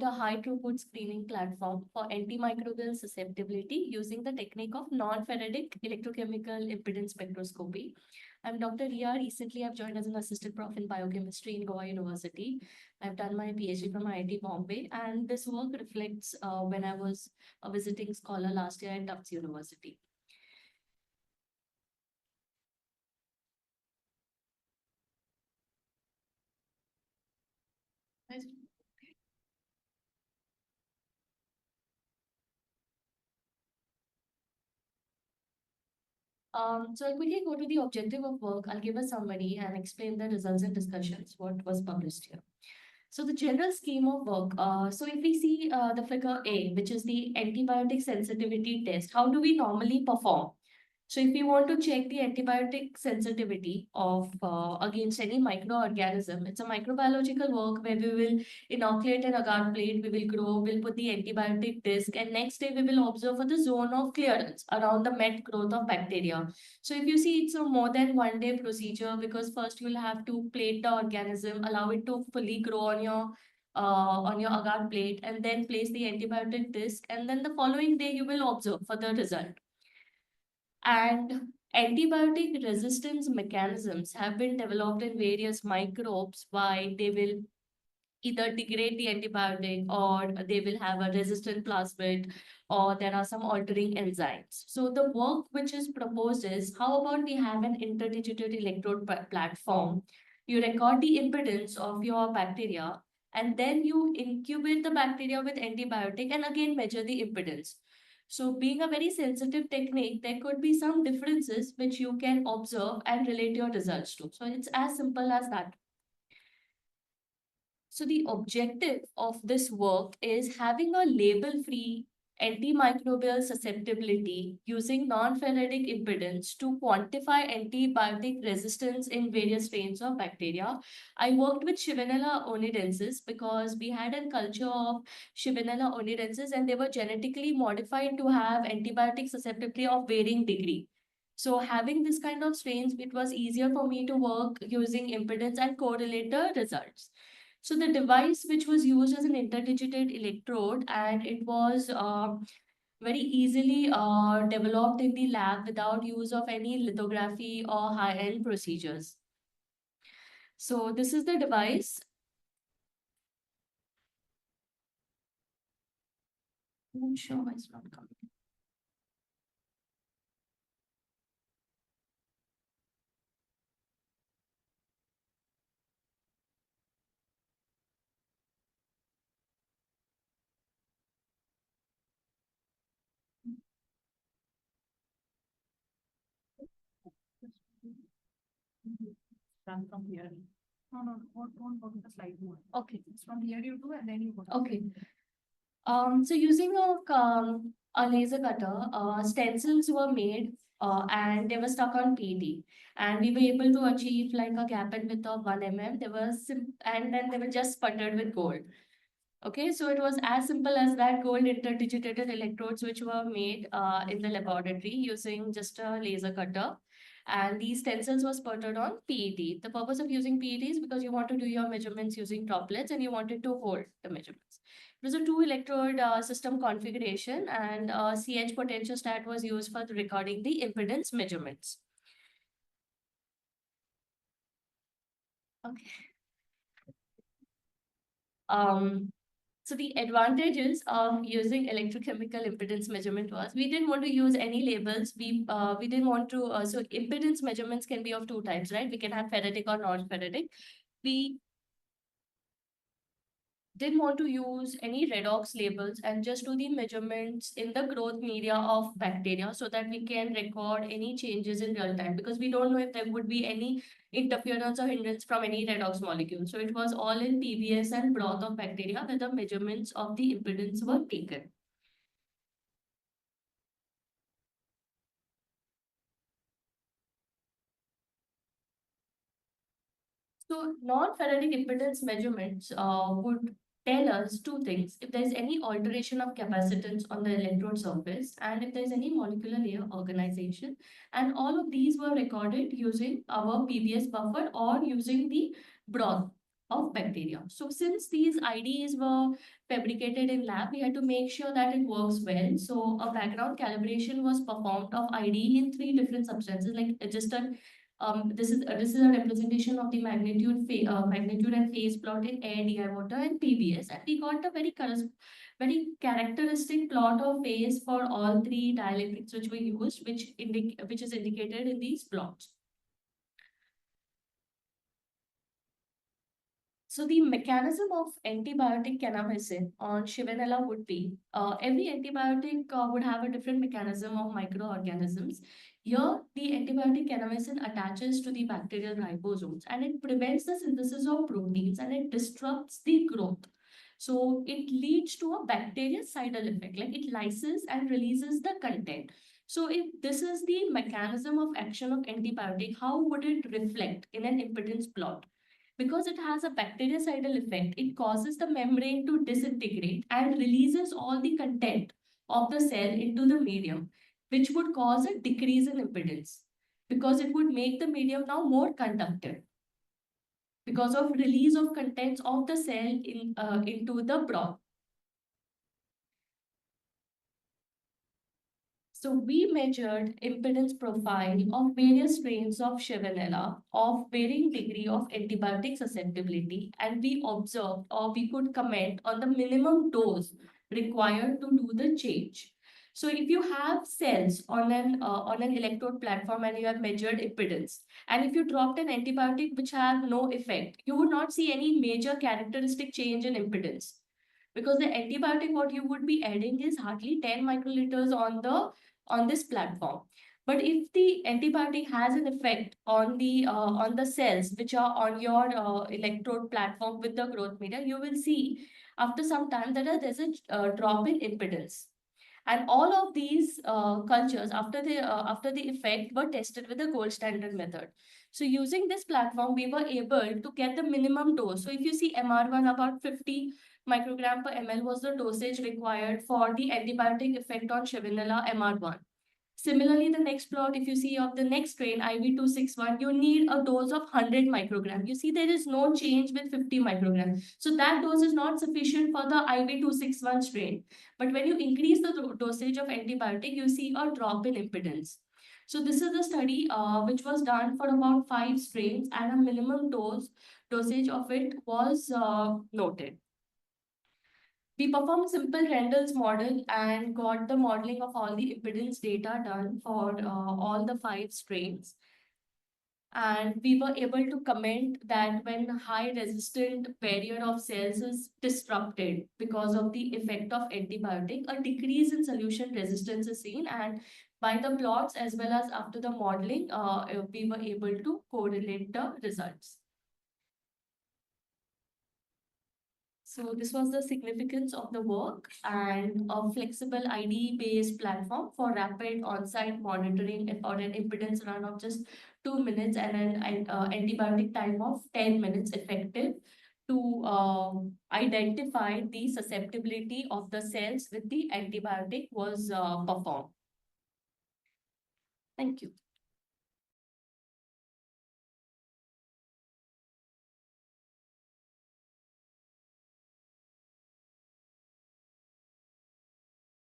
a high-throughput screening platform for antimicrobial susceptibility using the technique of non-Faradaic electrochemical impedance spectroscopy. I'm Dr. Rhea. Recently, I've joined as an assistant prof in biochemistry in Goa University. I've done my PhD from IIT Bombay, and this work reflects when I was a visiting scholar last year at Tufts University. So I'll quickly go to the objective of work. I'll give a summary and explain the results and discussions, what was published here. So the general scheme of work, so if we see the figure A, which is the antibiotic sensitivity test, how do we normally perform? So if we want to check the antibiotic sensitivity of against any microorganism, it's a microbiological work where we will inoculate an agar plate, we will grow, we'll put the antibiotic disc, and next day we will observe for the zone of clearance around the met growth of bacteria. So if you see, it's a more than 1 day procedure because first you will have to plate the organism, allow it to fully grow on your agar plate, and then place the antibiotic disc, and then the following day you will observe for the result. And antibiotic resistance mechanisms have been developed in various microbes why they will either degrade the antibiotic or they will have a resistant plasmid or there are some altering enzymes. So the work which is proposed is how about we have an interdigital electrode platform. You record the impedance of your bacteria and then you incubate the bacteria with antibiotic and again measure the impedance. So being a very sensitive technique, there could be some differences which you can observe and relate your results to. So it's as simple as that. So the objective of this work is having a label-free antimicrobial susceptibility using non-Faradaic impedance to quantify antibiotic resistance in various strains of bacteria. I worked with Shivanella onidensis because we had a culture of Shivanella onidensis and they were genetically modified to have antibiotic susceptibility of varying degree. So having this kind of strains, it was easier for me to work using impedance and correlate the results. So the device which was used as an interdigited electrode and it was very easily developed in the lab without use of any lithography or high-end procedures. So this is the device. I'm sure why it's not coming. Run from here. No, don't go to the slide mode. Okay. It's from here you do and then you go. Okay. So using a laser cutter, stencils were made and they were stuck on PET. And we were able to achieve like a gap in width of 1 mm. They were and then they were just sputtered with gold. Okay, so it was as simple as that gold interdigitated electrodes which were made in the laboratory using just a laser cutter. And these stencils were sputtered on PET. The purpose of using PET is because you want to do your measurements using droplets and you wanted to hold the measurements. It was a 2 electrode system configuration and CH potentiostat was used for recording the impedance measurements. Okay. So the advantages of using electrochemical impedance measurement was we didn't want to use any labels. We didn't want to so impedance measurements can be of two types, right? We can have Faradaic or non-Faradaic. We didn't want to use any redox labels and just do the measurements in the growth media of bacteria so that we can record any changes in real time because we don't know if there would be any interference or hindrance from any redox molecule. So it was all in PBS and broth of bacteria where the measurements of the impedance were taken. So non-Faradaic impedance measurements would tell us two things. If there is any alteration of capacitance on the electrode surface and if there is any molecular layer organization. And all of these were recorded using our PBS buffer or using the broth of bacteria. So since these IDs were fabricated in lab, we had to make sure that it works well. So a background calibration was performed of ID in three different substances, like just a this is a representation of the magnitude and phase plot in air, DI water, and PBS, and we got a very characteristic plot of phase for all three dielectrics which were used, which is indicated in these plots. So the mechanism of antibiotic kanamycin on Shivanella would be, every antibiotic would have a different mechanism of microorganisms. Here, the antibiotic kanamycin attaches to the bacterial ribosomes and it prevents the synthesis of proteins and it disrupts the growth. So it leads to a bactericidal effect, like it lyses and releases the content. So if this is the mechanism of action of antibiotic, how would it reflect in an impedance plot? Because it has a bactericidal effect, it causes the membrane to disintegrate and releases all the content of the cell into the medium, which would cause a decrease in impedance because it would make the medium now more conductive because of release of contents of the cell into the broth. So we measured impedance profile of various strains of Shivanella of varying degree of antibiotic susceptibility, and we observed or we could comment on the minimum dose required to do the change. So if you have cells on an electrode platform and you have measured impedance, and if you dropped an antibiotic which had no effect, you would not see any major characteristic change in impedance because the antibiotic what you would be adding is hardly 10 microliters on this platform. But if the antibiotic has an effect on the cells which are on your electrode platform with the growth meter, you will see after some time that there's a drop in impedance. And all of these cultures after the effect were tested with the gold standard method. So using this platform, we were able to get the minimum dose. So if you see MR1 about 50 microgram per ml was the dosage required for the antibiotic effect on Shivanella MR1. Similarly, the next plot, if you see of the next strain, IV261, you need a dose of 100 microgram. You see there is no change with 50 microgram. So that dose is not sufficient for the IV261 strain. But when you increase the dosage of antibiotic, you see a drop in impedance. So this is the study which was done for about 5 strains and a minimum dosage of it was noted. We performed simple Rendel's model and got the modeling of all the impedance data done for all the 5 strains. And we were able to comment that when high resistant barrier of cells is disrupted because of the effect of antibiotic, a decrease in solution resistance is seen. And by the plots as well as after the modeling, we were able to correlate the results. So this was the significance of the work and a flexible IDE-based platform for rapid on-site monitoring for an impedance run of just 2 minutes and an antibiotic time of 10 minutes effective to identify the susceptibility of the cells with the antibiotic was performed. Thank you.